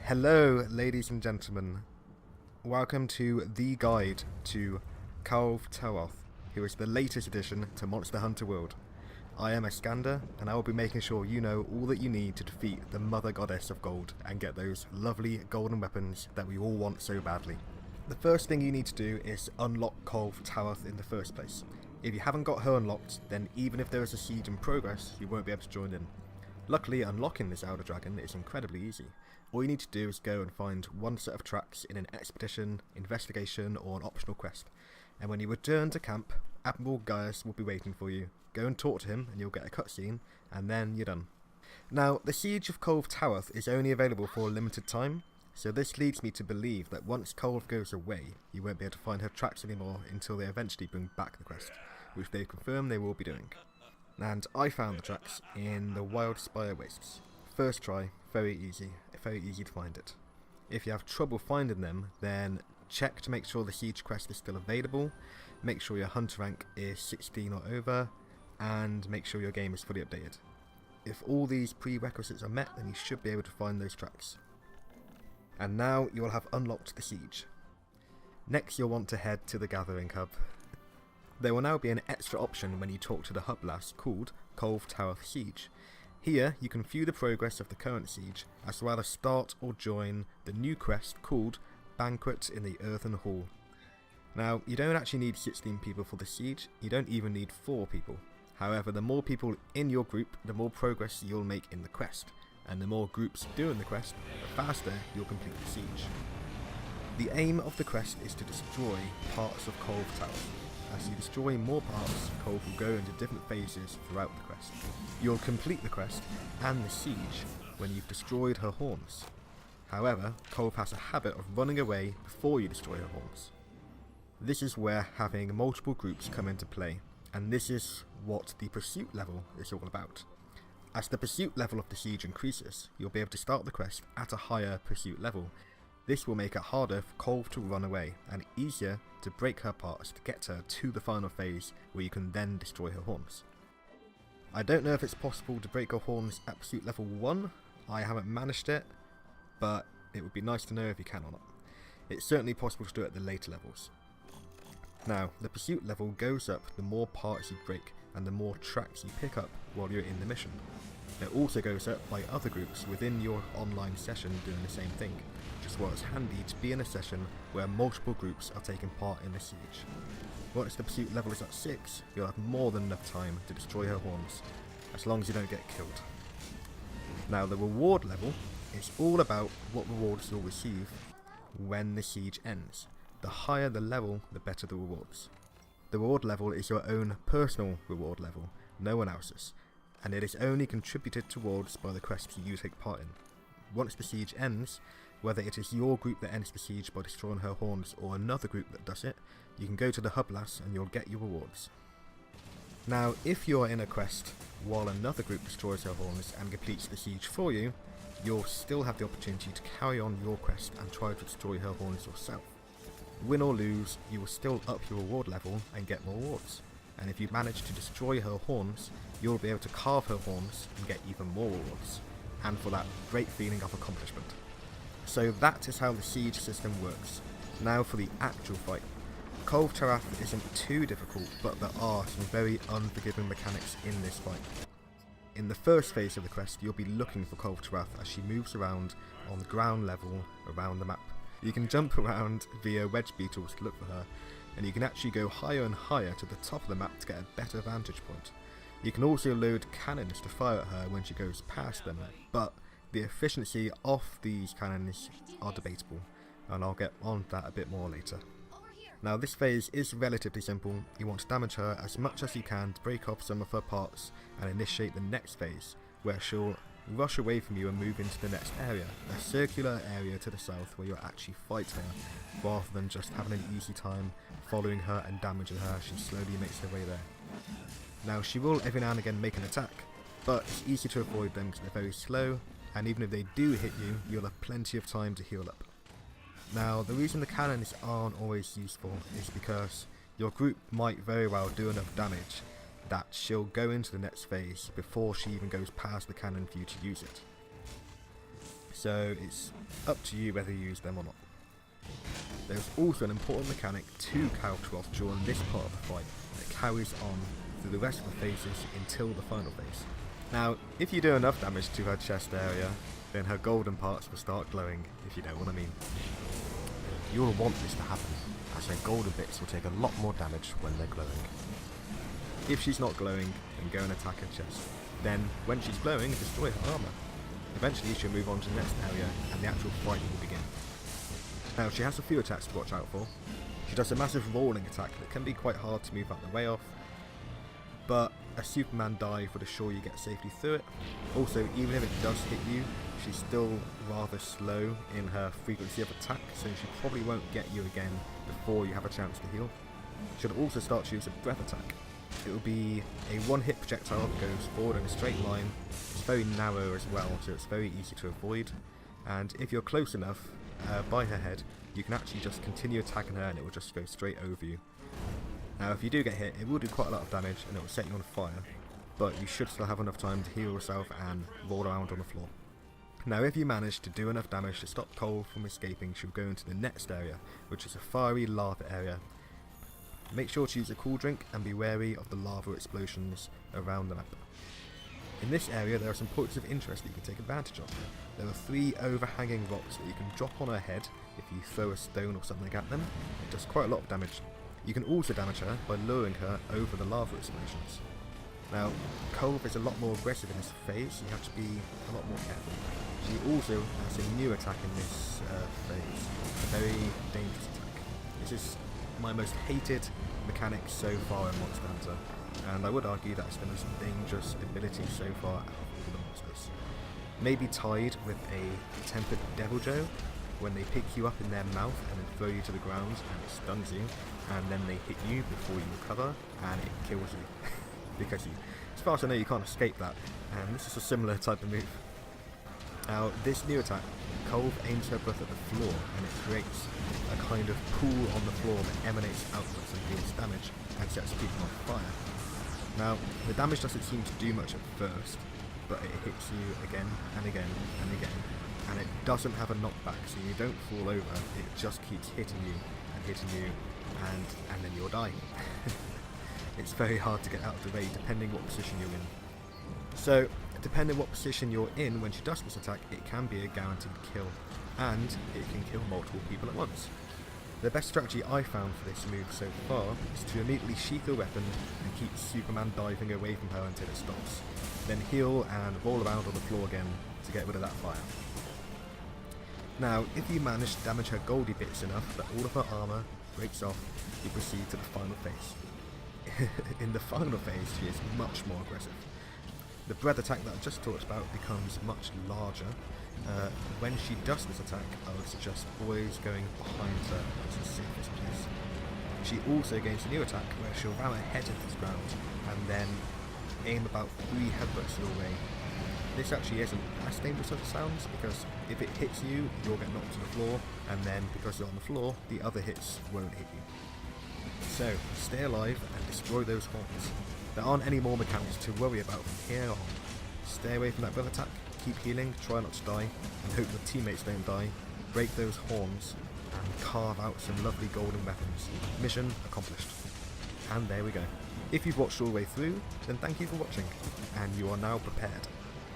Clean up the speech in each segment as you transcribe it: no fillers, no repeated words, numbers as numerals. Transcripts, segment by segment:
Hello, ladies and gentlemen. Welcome to the guide to Kulve Taroth, who is the latest addition to Monster Hunter World. I am Iskander, and I will be making sure you know all that you need to defeat the Mother Goddess of Gold and get those lovely golden weapons that we all want so badly. The first thing you need to do is unlock Kulve Taroth in the first place. If you haven't got her unlocked, then even if there is a siege in progress, you won't be able to join in. Luckily, unlocking this Elder Dragon is incredibly easy. All you need to do is go and find one set of tracks in an expedition, investigation, or an optional quest. And when you return to camp, Admiral Gaius will be waiting for you. Go and talk to him and you'll get a cutscene, and then you're done. Now, the Siege of Kulve Taroth is only available for a limited time, so this leads me to believe that once Kulve goes away, you won't be able to find her tracks anymore until they eventually bring back the quest, which they've confirmed they will be doing. And I found the tracks in the Wild Spire Wastes. First try, very easy to find it. If you have trouble finding them, then check to make sure the siege quest is still available, make sure your hunter rank is 16 or over, and make sure your game is fully updated. If all these prerequisites are met, then you should be able to find those tracks. And now you will have unlocked the siege. Next you'll want to head to the Gathering Hub. There will now be an extra option when you talk to the hub lass called Kulve Taroth Siege. Here you can view the progress of the current siege, as well as start or join the new quest called Banquet in the Earthen Hall. Now, you don't actually need 16 people for the siege, you don't even need 4 people. However, the more people in your group, the more progress you'll make in the quest, and the more groups doing the quest, the faster you'll complete the siege. The aim of the quest is to destroy parts of Kulve Taroth. As you destroy more parts, Kulve will go into different phases throughout the quest. You'll complete the quest and the siege when you've destroyed her horns. However, Kulve has a habit of running away before you destroy her horns. This is where having multiple groups come into play, and this is what the pursuit level is all about. As the pursuit level of the siege increases, you'll be able to start the quest at a higher pursuit level. This will make it harder for Kulve to run away, and easier to break her parts to get her to the final phase where you can then destroy her horns. I don't know if it's possible to break her horns at pursuit level 1, I haven't managed it, but it would be nice to know if you can or not. It's certainly possible to do it at the later levels. Now, the pursuit level goes up the more parts you break and the more tracks you pick up while you're in the mission. It also goes up by other groups within your online session doing the same thing, which is why it's handy to be in a session where multiple groups are taking part in the siege. Once the pursuit level is at 6, you'll have more than enough time to destroy her horns, as long as you don't get killed. Now the reward level is all about what rewards you'll receive when the siege ends. The higher the level, the better the rewards. The reward level is your own personal reward level, no one else's, and it is only contributed towards by the quests you take part in. Once the siege ends, whether it is your group that ends the siege by destroying her horns or another group that does it, you can go to the hub lass and you'll get your rewards. Now, if you are in a quest while another group destroys her horns and completes the siege for you, you'll still have the opportunity to carry on your quest and try to destroy her horns yourself. Win or lose, you will still up your reward level and get more rewards. And if you manage to destroy her horns, you'll be able to carve her horns and get even more rewards, and for that great feeling of accomplishment. So that is how the siege system works. Now for the actual fight. Kulve Taroth isn't too difficult, but there are some very unforgiving mechanics in this fight. In the first phase of the quest, you'll be looking for Kulve Taroth as she moves around on the ground level around the map. You can jump around via wedge beetles to look for her, and you can actually go higher and higher to the top of the map to get a better vantage point. You can also load cannons to fire at her when she goes past them, but the efficiency of these cannons are debatable, and I'll get on to that a bit more later. Now this phase is relatively simple. You want to damage her as much as you can to break off some of her parts and initiate the next phase, where she'll rush away from you and move into the next area, a circular area to the south where you'll actually fight her, rather than just having an easy time following her and damaging her as she slowly makes her way there. Now she will every now and again make an attack, but it's easy to avoid them because they're very slow, and even if they do hit you, you'll have plenty of time to heal up. Now the reason the cannons aren't always useful is because your group might very well do enough damage that she'll go into the next phase before she even goes past the cannon for you to use it. so it's up to you whether you use them or not. There's also an important mechanic to Kulve Taroth during this part of the fight that carries on through the rest of the phases until the final phase. Now, if you do enough damage to her chest area, then her golden parts will start glowing, if you know what I mean. You'll want this to happen, as her golden bits will take a lot more damage when they're glowing. If she's not glowing, then go and attack her chest. Then, when she's glowing, destroy her armour. Eventually she'll move on to the next area, and the actual fight will begin. Now, she has a few attacks to watch out for. She does a massive rolling attack that can be quite hard to move out the way of, but a Superman dive would assure you get safely through it. Also, even if it does hit you, she's still rather slow in her frequency of attack, so she probably won't get you again before you have a chance to heal. She'll also start to use a breath attack. It will be a one-hit projectile that goes forward in a straight line. It's very narrow as well, so it's very easy to avoid. And if you're close enough by her head, you can actually just continue attacking her and it will just go straight over you. Now if you do get hit, it will do quite a lot of damage and it will set you on fire, but you should still have enough time to heal yourself and roll around on the floor. Now if you manage to do enough damage to stop Kulve from escaping, she'll go into the next area, which is a fiery lava area. Make sure to use a cool drink and be wary of the lava explosions around the map. In this area there are some points of interest that you can take advantage of. There are 3 overhanging rocks that you can drop on her head if you throw a stone or something at them. It does quite a lot of damage. You can also damage her by luring her over the lava explosions. Now, Kulve is a lot more aggressive in this phase, so you have to be a lot more careful. She also has a new attack in this phase, a very dangerous attack. This is my most hated mechanic so far in Monster Hunter, and I would argue that it's the most dangerous ability so far out of all the monsters. Maybe tied with a tempered Devil Joe, when they pick you up in their mouth and then throw you to the ground and it stuns you, and then they hit you before you recover and it kills you. Because as far as I know, you can't escape that, and this is a similar type of move. Now, this new attack, Kulve aims her breath at the floor, and it creates a kind of pool on the floor that emanates outwards and deals damage and sets people on fire. Now, the damage doesn't seem to do much at first, but it hits you again and again and again, and it doesn't have a knockback, so you don't fall over, it just keeps hitting you, and then you'll die. It's very hard to get out of the way depending what position you're in. So, depending what position you're in when she does this attack, it can be a guaranteed kill, and it can kill multiple people at once. The best strategy I found for this move so far is to immediately sheath a weapon and keep Superman diving away from her until it stops, then heal and roll around on the floor again to get rid of that fire. Now, if you manage to damage her goldie bits enough that all of her armour breaks off, you proceed to the final phase. In the final phase, she is much more aggressive. The breath attack that I just talked about becomes much larger. When she does this attack, I would suggest always going behind her as the safest place. She also gains a new attack where she'll ram her head into the ground and then aim about 3 headbutts your way. This actually isn't as dangerous as it sounds, because if it hits you, you'll get knocked to the floor, and then because you're on the floor, the other hits won't hit you. So, stay alive and destroy those horns. There aren't any more mechanics to worry about from here on. Stay away from that breath attack, keep healing, try not to die, and hope your teammates don't die. Break those horns, and carve out some lovely golden weapons. Mission accomplished. And there we go. If you've watched all the way through, then thank you for watching, and you are now prepared.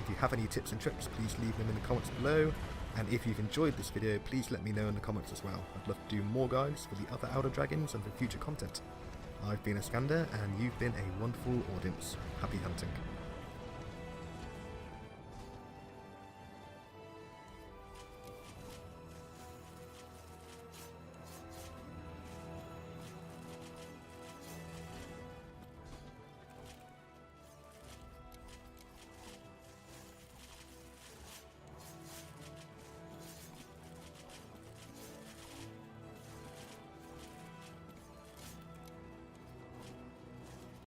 If you have any tips and tricks, please leave them in the comments below. And if you've enjoyed this video, please let me know in the comments as well. I'd love to do more guides for the other Elder Dragons and for future content. I've been Iskander, and you've been a wonderful audience. Happy hunting.